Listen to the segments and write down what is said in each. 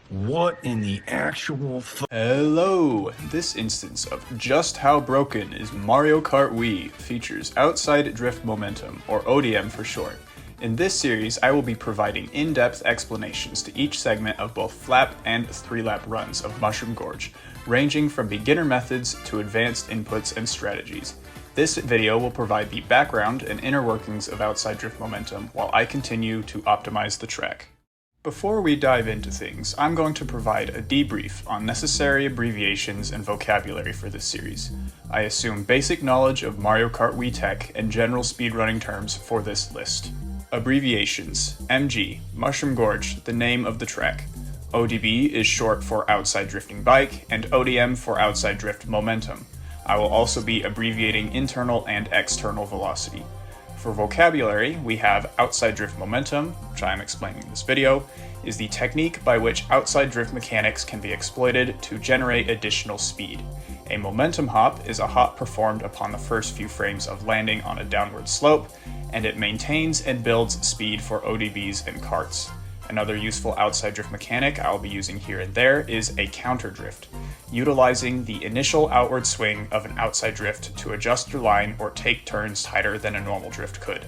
What in the actual Hello! This instance of Just How Broken is Mario Kart Wii features outside drift momentum, or ODM for short. In this series, I will be providing in-depth explanations to each segment of both flap and 3-lap runs of Mushroom Gorge, ranging from beginner methods to advanced inputs and strategies. This video will provide the background and inner workings of outside drift momentum while I continue to optimize the track. Before we dive into things, I'm going to provide a debrief on necessary abbreviations and vocabulary for this series. I assume basic knowledge of Mario Kart Wii tech and general speedrunning terms for this list. Abbreviations: MG, Mushroom Gorge, the name of the track. ODB is short for Outside Drifting Bike, and ODM for Outside Drift Momentum. I will also be abbreviating internal and external velocity. For vocabulary, we have outside drift momentum, which I am explaining in this video, is the technique by which outside drift mechanics can be exploited to generate additional speed. A momentum hop is a hop performed upon the first few frames of landing on a downward slope, and it maintains and builds speed for ODBs and karts. Another useful outside drift mechanic I'll be using here and there is a counterdrift, utilizing the initial outward swing of an outside drift to adjust your line or take turns tighter than a normal drift could.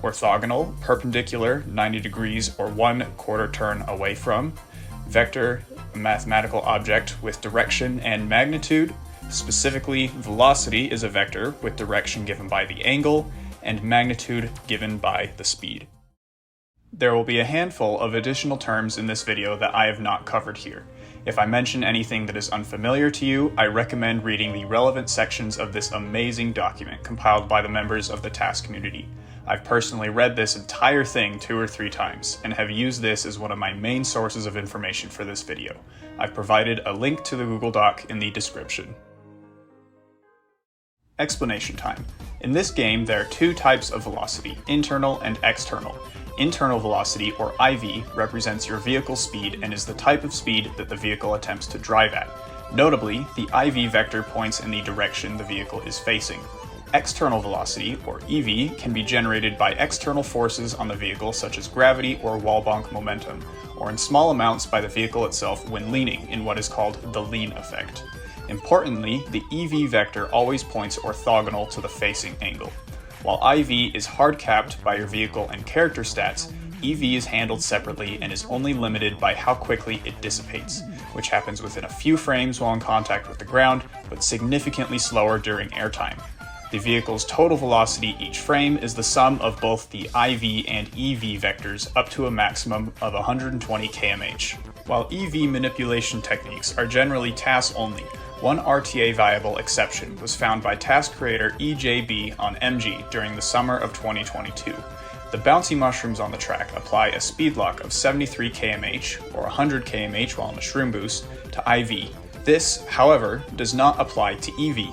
Orthogonal, perpendicular, 90 degrees or 1/4 turn away from. Vector, a mathematical object with direction and magnitude. Specifically, velocity is a vector with direction given by the angle and magnitude given by the speed. There will be a handful of additional terms in this video that I have not covered here. If I mention anything that is unfamiliar to you, I recommend reading the relevant sections of this amazing document compiled by the members of the task community. I've personally read this entire thing 2 or 3 times, and have used this as one of my main sources of information for this video. I've provided a link to the Google Doc in the description. Explanation time. In this game, there are 2 types of velocity, internal and external. Internal velocity, or IV, represents your vehicle's speed and is the type of speed that the vehicle attempts to drive at. Notably, the IV vector points in the direction the vehicle is facing. External velocity, or EV, can be generated by external forces on the vehicle such as gravity or wall bonk momentum, or in small amounts by the vehicle itself when leaning in what is called the lean effect. Importantly, the EV vector always points orthogonal to the facing angle. While IV is hard-capped by your vehicle and character stats, EV is handled separately and is only limited by how quickly it dissipates, which happens within a few frames while in contact with the ground, but significantly slower during airtime. The vehicle's total velocity each frame is the sum of both the IV and EV vectors up to a maximum of 120 km/h. While EV manipulation techniques are generally TAS only, one RTA viable exception was found by task creator EJB on MG during the summer of 2022. The bouncy mushrooms on the track apply a speed lock of 73 km/h or 100 km/h while in a shroom boost to IV. This, however, does not apply to EV.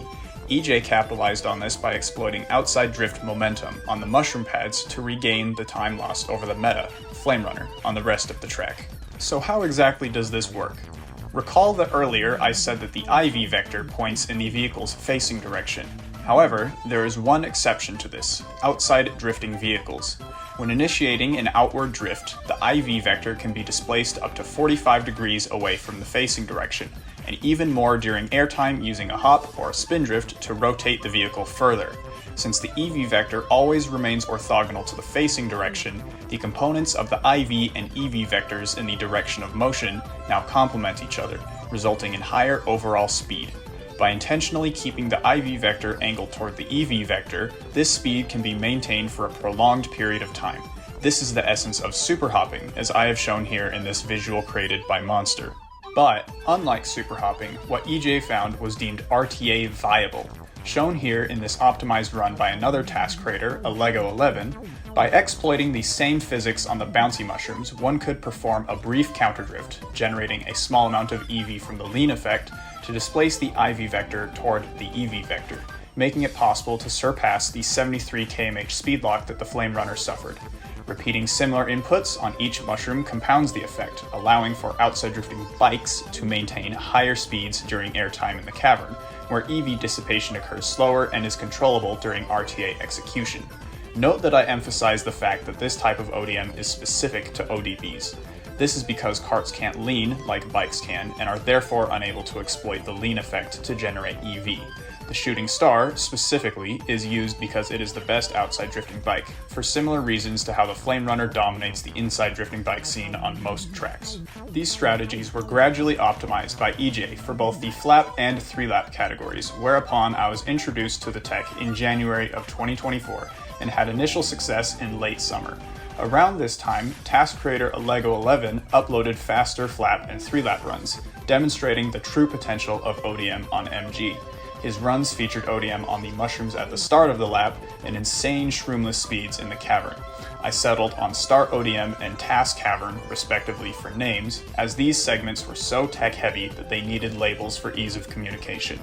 EJ capitalized on this by exploiting outside drift momentum on the mushroom pads to regain the time lost over the meta, Flame Runner, on the rest of the track. So how exactly does this work? Recall that earlier I said that the IV vector points in the vehicle's facing direction. However, there is one exception to this: outside drifting vehicles. When initiating an outward drift, the IV vector can be displaced up to 45 degrees away from the facing direction, and even more during airtime using a hop or a spin drift to rotate the vehicle further. Since the EV vector always remains orthogonal to the facing direction, the components of the IV and EV vectors in the direction of motion now complement each other, resulting in higher overall speed. By intentionally keeping the IV vector angled toward the EV vector, this speed can be maintained for a prolonged period of time. This is the essence of super hopping, as I have shown here in this visual created by Monster. But, unlike super hopping, what EJ found was deemed RTA viable, shown here in this optimized run by another task creator, Lego11. By exploiting the same physics on the bouncy mushrooms, one could perform a brief counterdrift, generating a small amount of EV from the lean effect to displace the IV vector toward the EV vector, making it possible to surpass the 73 km/h speed lock that the Flame Runner suffered. Repeating similar inputs on each mushroom compounds the effect, allowing for outside drifting bikes to maintain higher speeds during airtime in the cavern, where EV dissipation occurs slower and is controllable during RTA execution. Note that I emphasize the fact that this type of ODM is specific to ODBs. This is because karts can't lean like bikes can, and are therefore unable to exploit the lean effect to generate EV. The Shooting Star, specifically, is used because it is the best outside drifting bike, for similar reasons to how the Flame Runner dominates the inside drifting bike scene on most tracks. These strategies were gradually optimized by EJ for both the flap and 3-lap categories, whereupon I was introduced to the tech in January of 2024 and had initial success in late summer. Around this time, task creator Allego11 uploaded faster flap and 3-lap runs, demonstrating the true potential of ODM on MG. His runs featured ODM on the mushrooms at the start of the lap and insane shroomless speeds in the cavern. I settled on Start ODM and Task Cavern, respectively, for names, as these segments were so tech-heavy that they needed labels for ease of communication.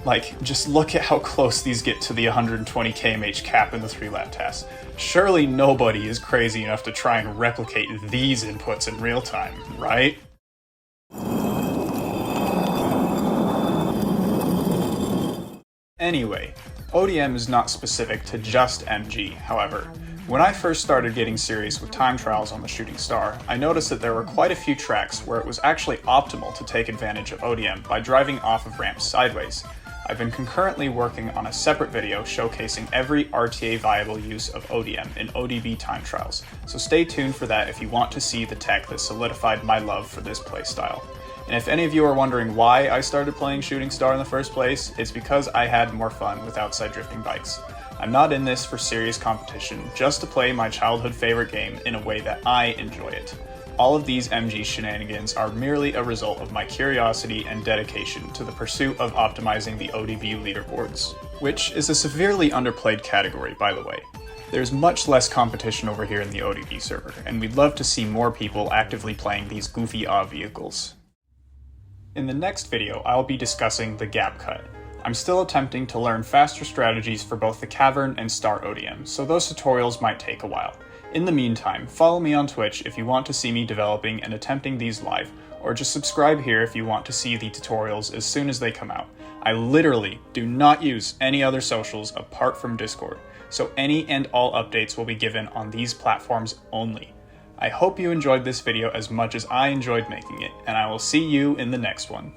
Like, just look at how close these get to the 120 kmh cap in the 3-lap task. Surely nobody is crazy enough to try and replicate these inputs in real time, right? Anyway, ODM is not specific to just MG, however. When I first started getting serious with time trials on the Shooting Star, I noticed that there were quite a few tracks where it was actually optimal to take advantage of ODM by driving off of ramps sideways. I've been concurrently working on a separate video showcasing every RTA viable use of ODM in ODB time trials, so stay tuned for that if you want to see the tech that solidified my love for this playstyle. And if any of you are wondering why I started playing Shooting Star in the first place, it's because I had more fun with outside drifting bikes. I'm not in this for serious competition, just to play my childhood favorite game in a way that I enjoy it. All of these MG shenanigans are merely a result of my curiosity and dedication to the pursuit of optimizing the ODB leaderboards, which is a severely underplayed category, by the way. There's much less competition over here in the ODB server, and we'd love to see more people actively playing these goofy vehicles. In the next video, I'll be discussing the gap cut. I'm still attempting to learn faster strategies for both the Cavern and Star ODM, so those tutorials might take a while. In the meantime, follow me on Twitch if you want to see me developing and attempting these live, or just subscribe here if you want to see the tutorials as soon as they come out. I literally do not use any other socials apart from Discord, so any and all updates will be given on these platforms only. I hope you enjoyed this video as much as I enjoyed making it, and I will see you in the next one.